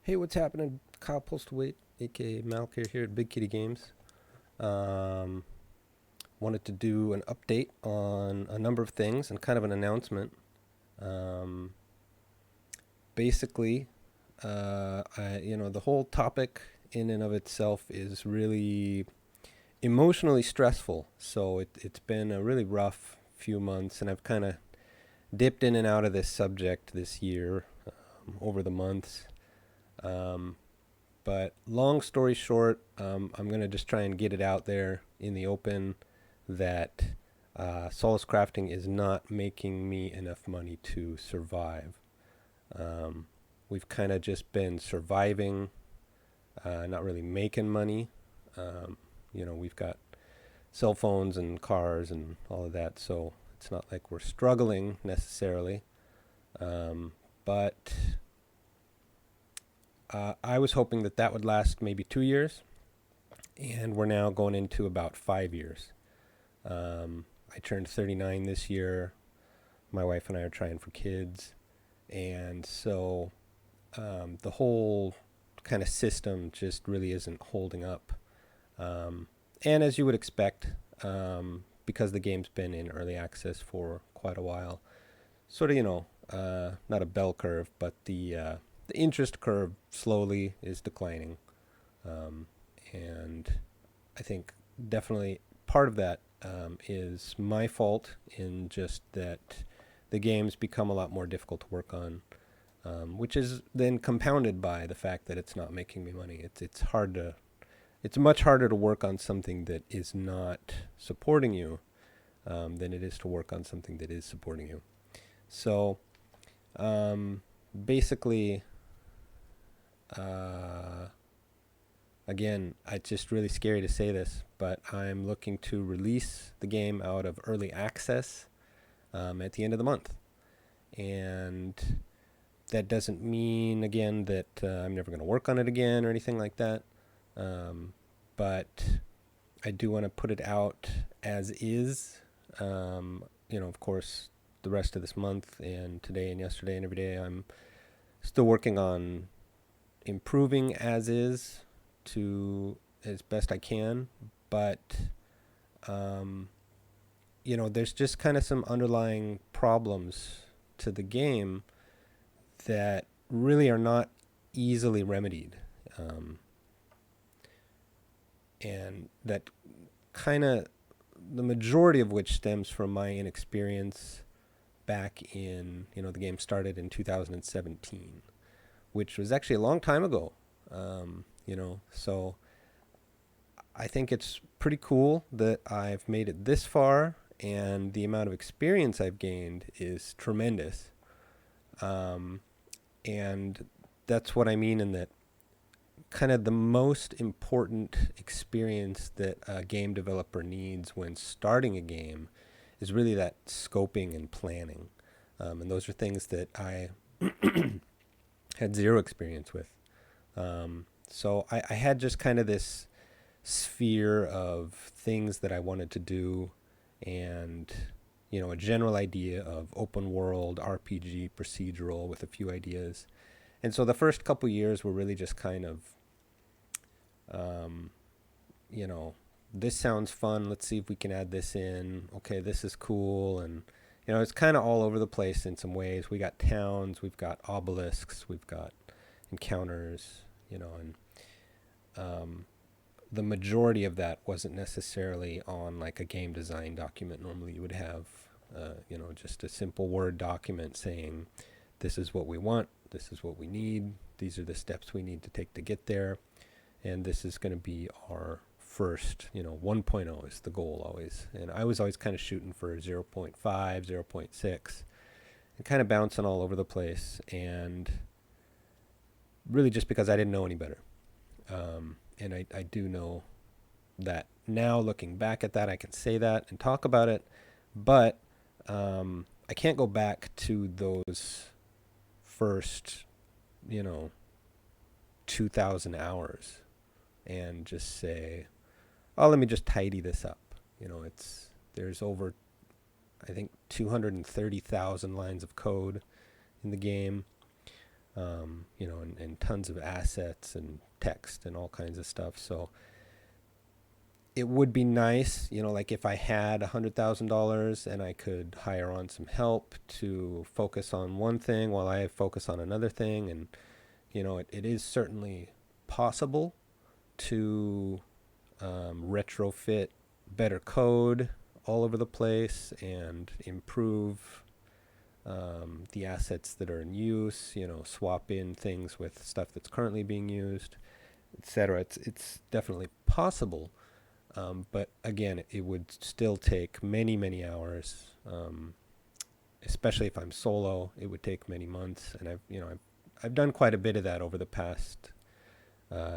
Hey, what's happening? Kyle Postlewaite, aka Malcare here at Big Kitty Games. Um, Wanted to do an update on a number of things and kind of an announcement. Um, Basically, the whole topic in and of itself is really emotionally stressful. So it's been a really rough few months, and I've kind of dipped in and out of this subject this year over the months. Um, But long story short, I'm going to just try and get it out there in the open that Solace Crafting is not making me enough money to survive. Um, we've kind of just been surviving, not really making money. We've got cell phones and cars and all of that, so it's not like we're struggling necessarily. But I was hoping that that would last maybe 2 years, and we're now going into about 5 years. I turned 39 this year. My wife and I are trying for kids, and so the whole kind of system just really isn't holding up. And as you would expect, because the game's been in early access for quite a while, sort of, not a bell curve, but the interest curve slowly is declining. Um, and I think definitely part of that is my fault in just that the games become a lot more difficult to work on, which is then compounded by the fact that it's not making me money. It's much harder to work on something that is not supporting you than it is to work on something that is supporting you. So basically, uh, again, it's just really scary to say this, but I'm looking to release the game out of early access at the end of the month. And that doesn't mean, again, that I'm never going to work on it again or anything like that. But I do want to put it out as is. Of course, the rest of this month and today and yesterday and every day, I'm still working on improving as is to as best I can, but um, there's just kind of some underlying problems to the game that really are not easily remedied, and that kind of the majority of which stems from my inexperience back in the game started in 2017, which was actually a long time ago. So I think it's pretty cool that I've made it this far, and the amount of experience I've gained is tremendous. Um, and that's what I mean in that kind of the most important experience that a game developer needs when starting a game is really that scoping and planning. And those are things that I had zero experience with. So I had just kind of this sphere of things that I wanted to do, and a general idea of open world RPG procedural with a few ideas. And so the first couple years were really just kind of, um, you know, this sounds fun. Let's see if we can add this in. Okay, this is cool. And, it's kind of all over the place in some ways. We got towns, we've got obelisks, we've got encounters, and the majority of that wasn't necessarily on like a game design document. Normally you would have, just a simple Word document saying, this is what we want, this is what we need, these are the steps we need to take to get there, and this is going to be our first, 1.0 is the goal always. And I was always kind of shooting for 0.5, 0.6, and kind of bouncing all over the place, and really just because I didn't know any better. And I do know that now, looking back at that, I can say that and talk about it, but I can't go back to those first, 2,000 hours and just say, oh, let me just tidy this up. There's over, I think, 230,000 lines of code in the game. and tons of assets and text and all kinds of stuff. So it would be nice, like if I had $100,000 and I could hire on some help to focus on one thing while I focus on another thing. And, it is certainly possible to retrofit better code all over the place and improve the assets that are in use, swap in things with stuff that's currently being used, etc. It's definitely possible. But again, it would still take many, many hours. Especially if I'm solo, it would take many months, and I've done quite a bit of that over the past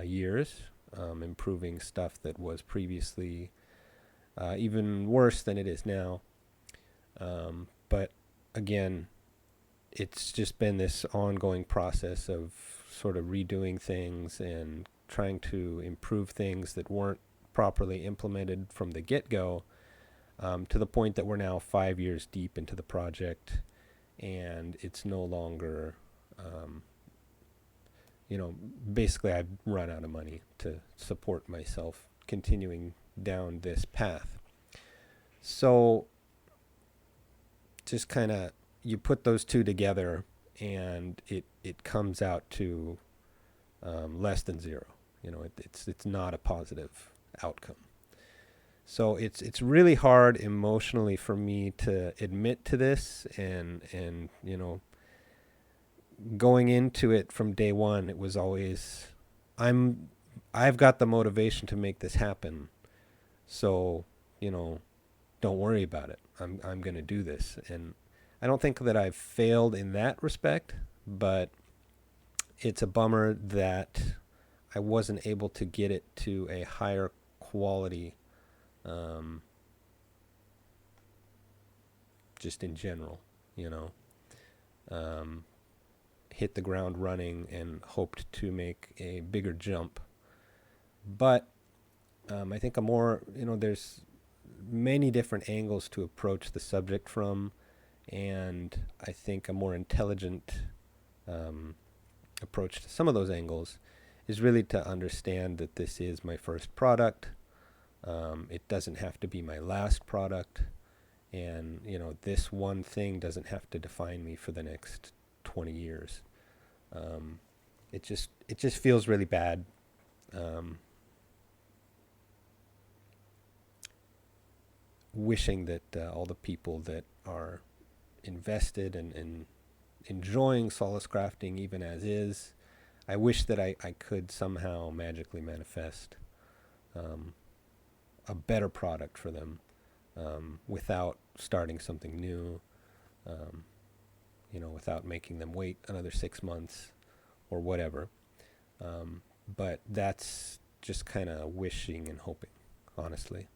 years, improving stuff that was previously even worse than it is now. But again, it's just been this ongoing process of sort of redoing things and trying to improve things that weren't properly implemented from the get-go, to the point that we're now 5 years deep into the project, and it's no longer, basically I've run out of money to support myself continuing down this path. So just kind of, you put those two together and it comes out to less than zero. It's not a positive outcome. So it's really hard emotionally for me to admit to this, and going into it from day one, it was always, I've got the motivation to make this happen. So, don't worry about it. I'm going to do this. And I don't think that I've failed in that respect, but it's a bummer that I wasn't able to get it to a higher quality, just in general, hit the ground running and hoped to make a bigger jump. But I think there's many different angles to approach the subject from, and I think a more intelligent approach to some of those angles is really to understand that this is my first product. It doesn't have to be my last product, and this one thing doesn't have to define me for the next 20 years. It just feels really bad. Wishing that all the people that are invested and enjoying Solace Crafting even as is, I wish that I could somehow magically manifest a better product for them, without starting something new, without making them wait another 6 months or whatever. But that's just kind of wishing and hoping, honestly.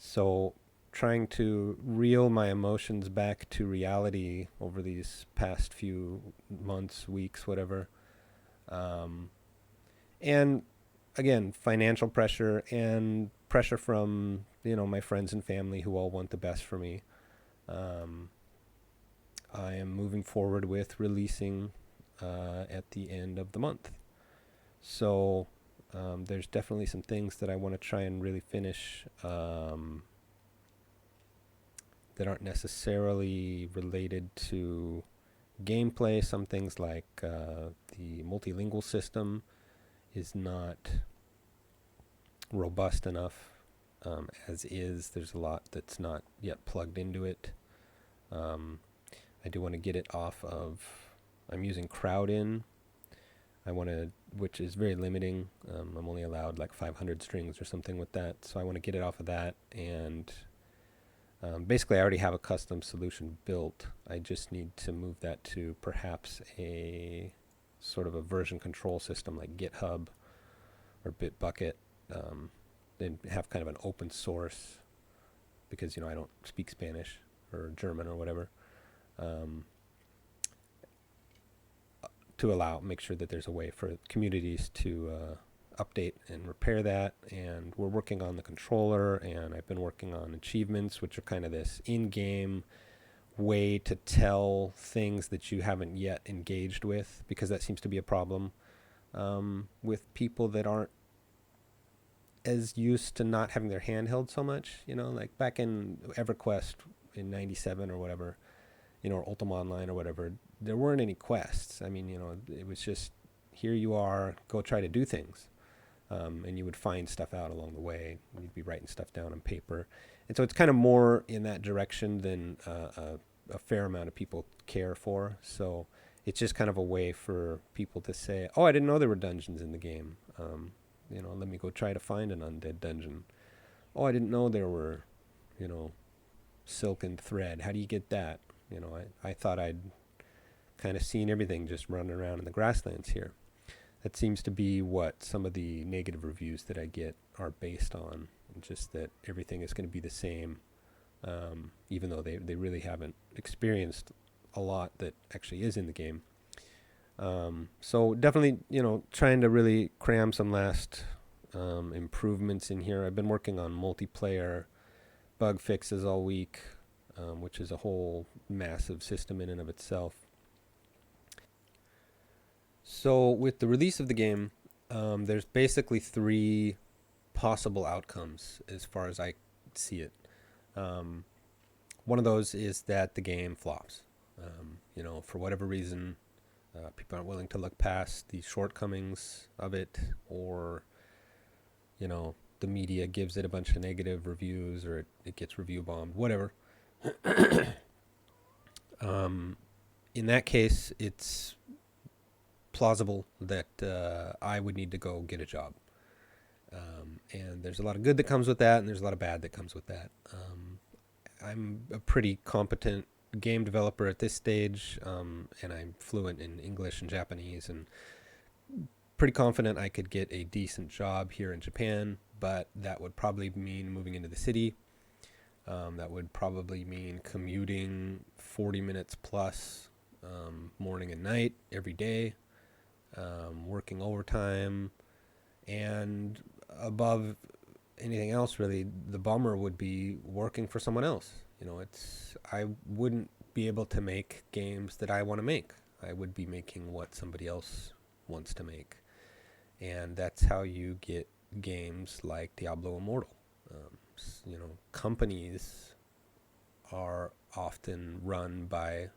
So trying to reel my emotions back to reality over these past few months, weeks, whatever. And again, financial pressure and pressure from, my friends and family who all want the best for me. I am moving forward with releasing at the end of the month. So there's definitely some things that I want to try and really finish, that aren't necessarily related to gameplay. Some things like the multilingual system is not robust enough as is. There's a lot that's not yet plugged into it. I do want to get it off of, I'm using Crowd-in. Which is very limiting. I'm only allowed like 500 strings or something with that. So I want to get it off of that. And basically I already have a custom solution built. I just need to move that to perhaps a sort of a version control system like GitHub or Bitbucket. Then have kind of an open source, because, I don't speak Spanish or German or whatever. To make sure that there's a way for communities to update and repair that. And we're working on the controller, and I've been working on achievements, which are kind of this in-game way to tell things that you haven't yet engaged with, because that seems to be a problem with people that aren't as used to not having their hand held so much. Like back in EverQuest in '97 or whatever, or Ultima Online or whatever, there weren't any quests. I mean, it was just, here you are, go try to do things. And you would find stuff out along the way. You'd be writing stuff down on paper. And so it's kind of more in that direction than a fair amount of people care for. So it's just kind of a way for people to say, oh, I didn't know there were dungeons in the game. Let me go try to find an undead dungeon. Oh, I didn't know there were, silk and thread. How do you get that? I thought I'd kind of seen everything just running around in the grasslands here. That seems to be what some of the negative reviews that I get are based on, just that everything is going to be the same, even though they really haven't experienced a lot that actually is in the game. So definitely, trying to really cram some last improvements in here. I've been working on multiplayer bug fixes all week, which is a whole massive system in and of itself. So with the release of the game, there's basically three possible outcomes as far as I see it. One of those is that the game flops. For whatever reason, people aren't willing to look past the shortcomings of it, or, the media gives it a bunch of negative reviews, or it gets review bombed, whatever. In that case, it's plausible that I would need to go get a job. And there's a lot of good that comes with that, and there's a lot of bad that comes with that. I'm a pretty competent game developer at this stage, and I'm fluent in English and Japanese, and pretty confident I could get a decent job here in Japan, but that would probably mean moving into the city. That would probably mean commuting 40 minutes plus morning and night every day, working overtime, and above anything else, really, the bummer would be working for someone else. I wouldn't be able to make games that I want to make. I would be making what somebody else wants to make. And that's how you get games like Diablo Immortal. Companies are often run by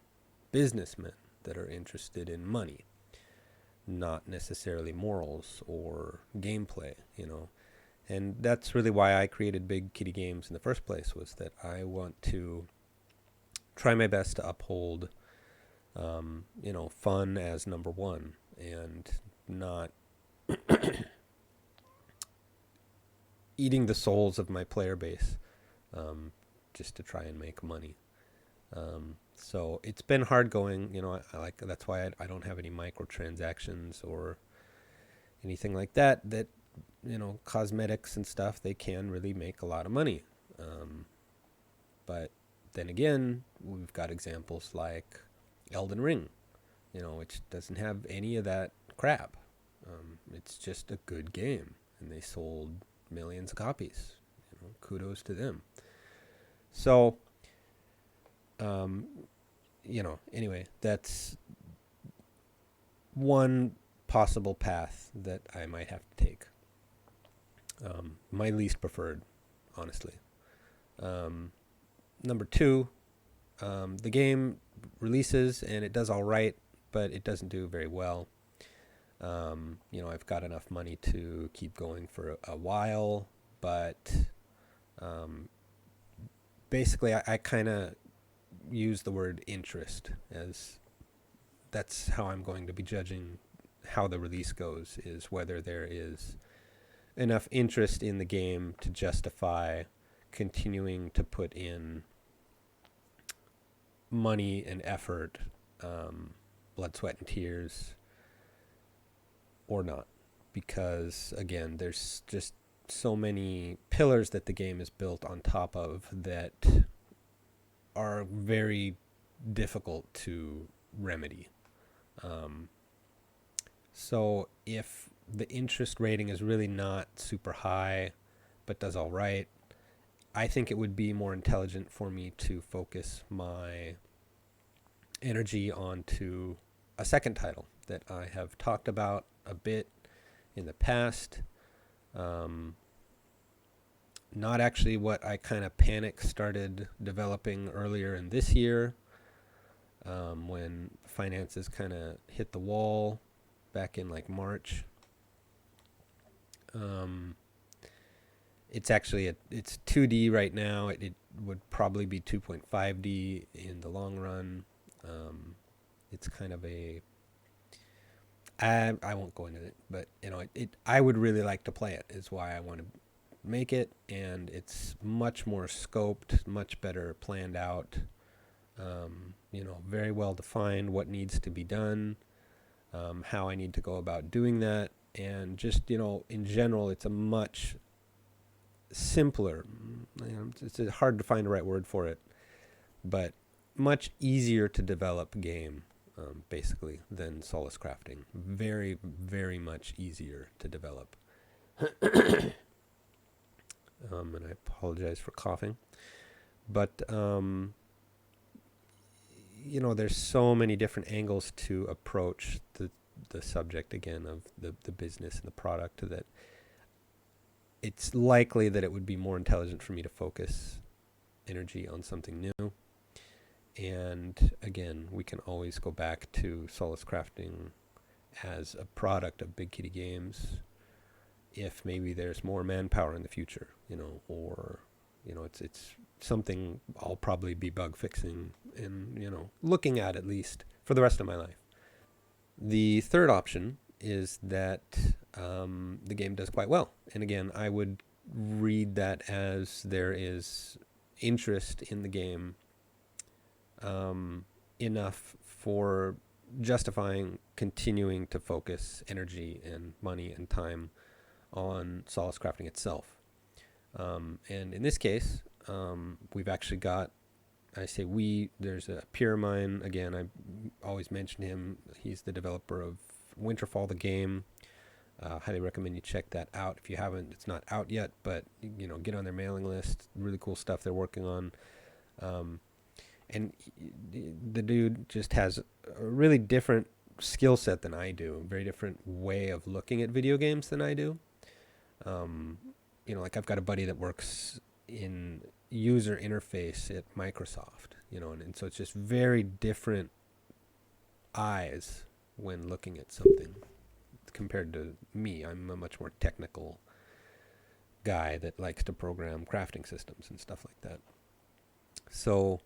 businessmen that are interested in money, not necessarily morals or gameplay, And that's really why I created Big Kitty Games in the first place, was that I want to try my best to uphold, fun as number one, and not eating the souls of my player base, just to try and make money. So it's been hard going, that's why I don't have any microtransactions or anything like that, cosmetics and stuff, they can really make a lot of money. But then again, we've got examples like Elden Ring, which doesn't have any of that crap. It's just a good game, and they sold millions of copies. Kudos to them. So, anyway, that's one possible path that I might have to take. My least preferred, honestly. Number two, the game releases and it does all right, but it doesn't do very well. I've got enough money to keep going for a while, but basically I kind of use the word interest, as that's how I'm going to be judging how the release goes, is whether there is enough interest in the game to justify continuing to put in money and effort, blood, sweat, and tears, or not. Because, again, there's just so many pillars that the game is built on top of that are very difficult to remedy. So if the interest rating is really not super high, but does all right, I think it would be more intelligent for me to focus my energy onto a second title that I have talked about a bit in the past. Um, Not actually what I kind of panic started developing earlier in this year, when finances kind of hit the wall back in like March. Um, it's actually it's 2D right now. It would probably be 2.5D in the long run. It's kind of I won't go into it, but I would really like to play it. Is why I want to make it, and it's much more scoped, much better planned out. Very well defined what needs to be done, how I need to go about doing that, and just in general, it's a much simpler. It's hard to find the right word for it, but much easier to develop game, basically, than Solace Crafting. Very, very much easier to develop. And I apologize for coughing. But, there's so many different angles to approach the subject, again, of the business and the product, that it's likely that it would be more intelligent for me to focus energy on something new. And again, we can always go back to Solace Crafting as a product of Big Kitty Games if maybe there's more manpower in the future, or it's something I'll probably be bug fixing and looking at least for the rest of my life. The third option is that the game does quite well, and again, I would read that as there is interest in the game enough for justifying continuing to focus energy and money and time on Solace Crafting itself. And in this case, we've actually got, I say we, there's a peer of mine, again, I always mention him. He's the developer of Winterfall, the game. Highly recommend you check that out. If you haven't, it's not out yet, but get on their mailing list. Really cool stuff they're working on. And the dude just has a really different skill set than I do, a very different way of looking at video games than I do. Like I've got a buddy that works in user interface at Microsoft, and so it's just very different eyes when looking at something compared to me. I'm a much more technical guy that likes to program crafting systems and stuff like that. So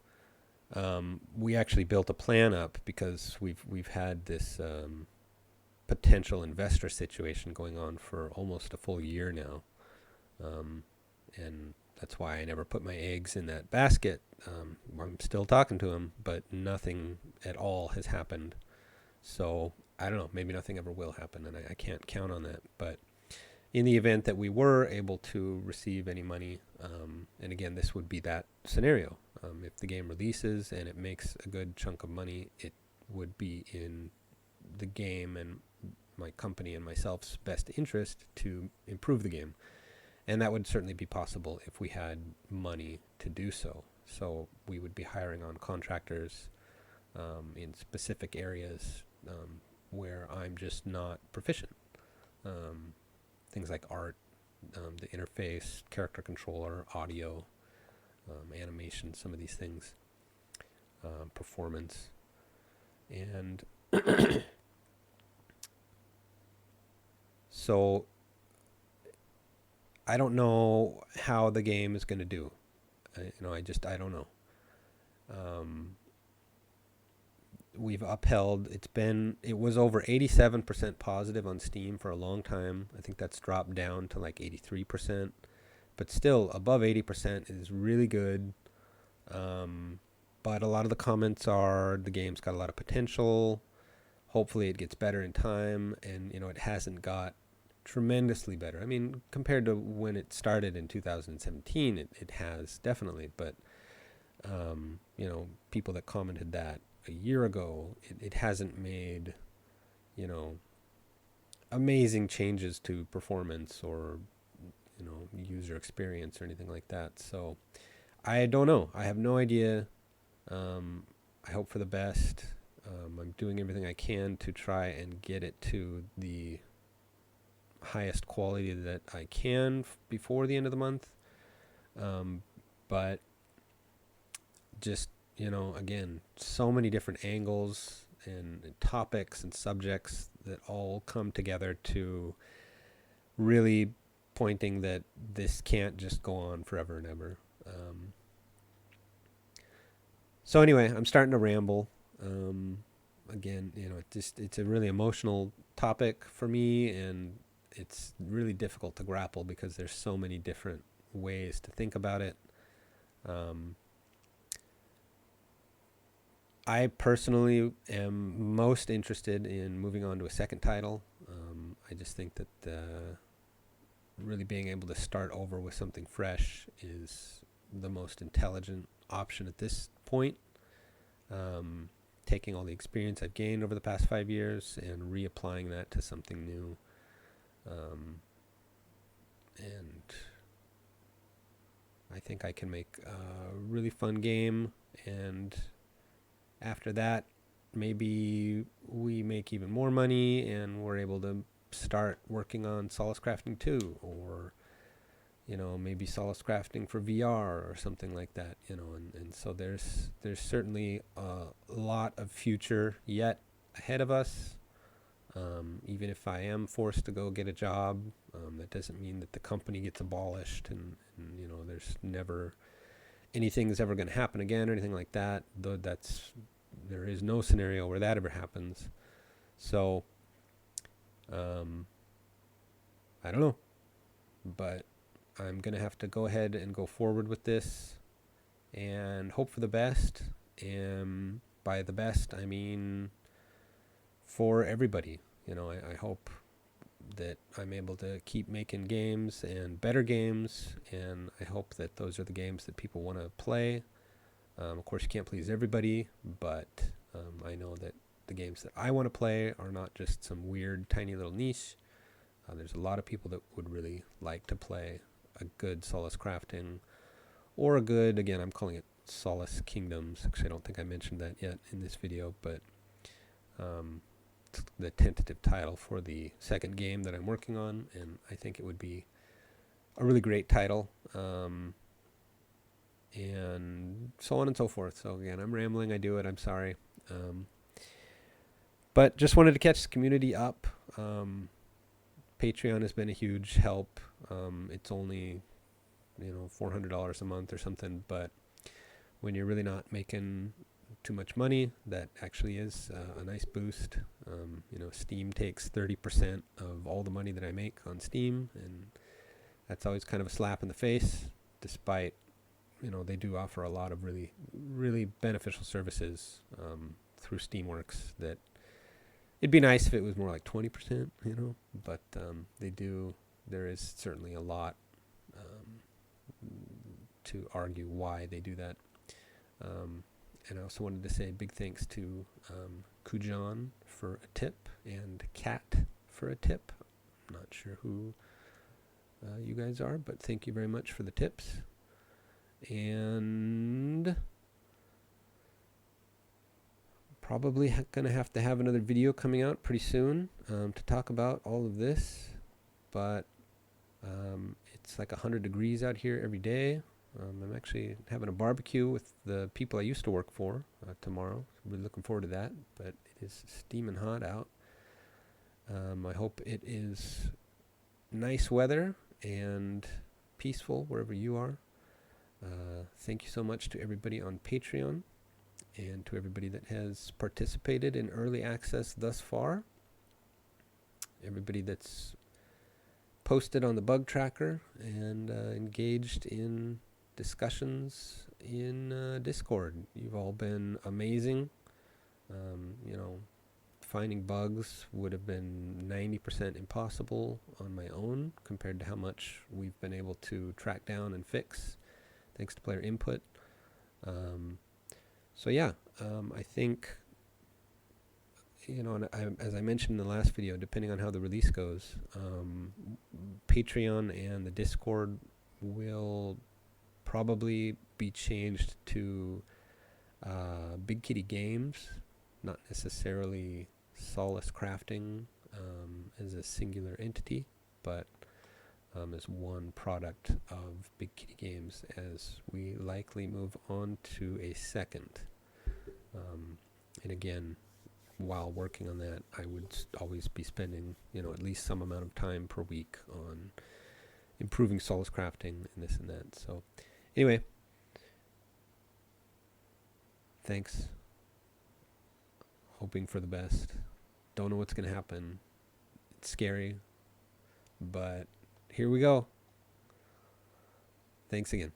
we actually built a plan up because we've had this potential investor situation going on for almost a full year now, and that's why I never put my eggs in that basket. I'm still talking to him, but nothing at all has happened. So I don't know, maybe nothing ever will happen, and I can't count on that. But in the event that we were able to receive any money, and again, this would be that scenario. If the game releases and it makes a good chunk of money, it would be in the game and my company and myself's best interest to improve the game. And that would certainly be possible if we had money to do so. So we would be hiring on contractors in specific areas where I'm just not proficient. Things like art, the interface, character controller, audio, animation, some of these things, performance. And so I don't know how the game is going to do. I don't know. We've upheld, it was over 87% positive on Steam for a long time. I think that's dropped down to like 83%, but still above 80% is really good. But a lot of the comments are the game's got a lot of potential. Hopefully it gets better in time, and it hasn't got tremendously better. I mean, compared to when it started in 2017, it has definitely, but people that commented that a year ago, it hasn't made, amazing changes to performance or, user experience or anything like that. So I don't know. I have no idea. I hope for the best. I'm doing everything I can to try and get it to the highest quality that I can before the end of the month. But just, again, so many different angles and topics and subjects that all come together to really pointing that this can't just go on forever and ever. So anyway, I'm starting to ramble. Again, it's a really emotional topic for me, and it's really difficult to grapple because there's so many different ways to think about it. I personally am most interested in moving on to a second title. I just think that really being able to start over with something fresh is the most intelligent option at this point. Taking all the experience I've gained over the past 5 years and reapplying that to something new. And I think I can make a really fun game, and after that, maybe we make even more money and we're able to start working on Solace Crafting 2, or maybe Solace Crafting for VR or something like that, and so there's certainly a lot of future yet ahead of us. Even if I am forced to go get a job, that doesn't mean that the company gets abolished, and there's never anything that's ever going to happen again or anything like that. Though there is no scenario where that ever happens. So, I don't know, but I'm going to have to go ahead and go forward with this and hope for the best. And by the best, I mean for everybody. I hope that I'm able to keep making games and better games, and I hope that those are the games that people want to play. Of course, you can't please everybody, but I know that the games that I want to play are not just some weird, tiny little niche. There's a lot of people that would really like to play a good Solace Crafting, or a good, again, I'm calling it Solace Kingdoms. Actually, I don't think I mentioned that yet in this video, but the tentative title for the second game that I'm working on, and I think it would be a really great title, and so on and so forth. So again, I'm rambling, I do it, I'm sorry. But just wanted to catch the community up. Patreon has been a huge help. It's only, $400 a month or something, but when you're really not making too much money, that actually is a nice boost. Steam takes 30% of all the money that I make on Steam, and that's always kind of a slap in the face, despite, they do offer a lot of really, really beneficial services through Steamworks that it'd be nice if it was more like 20%, but there is certainly a lot to argue why they do that. And I also wanted to say big thanks to Kujan for a tip and Kat for a tip. I'm not sure who you guys are, but thank you very much for the tips. And probably going to have to have another video coming out pretty soon to talk about all of this. But it's like 100 degrees out here every day. I'm actually having a barbecue with the people I used to work for tomorrow. Really looking forward to that, but it is steaming hot out. I hope it is nice weather and peaceful wherever you are. Thank you so much to everybody on Patreon and to everybody that has participated in early access thus far. Everybody that's posted on the bug tracker and engaged in discussions in Discord. You've all been amazing. Finding bugs would have been 90% impossible on my own compared to how much we've been able to track down and fix thanks to player input. I think, and as I mentioned in the last video, depending on how the release goes, Patreon and the Discord will probably be changed to Big Kitty Games, not necessarily Solace Crafting as a singular entity, but as one product of Big Kitty Games, as we likely move on to a second. And again, while working on that, I would always be spending, at least some amount of time per week on improving Solace Crafting and this and that. So anyway, thanks. Hoping for the best. Don't know what's going to happen. It's scary, but here we go. Thanks again.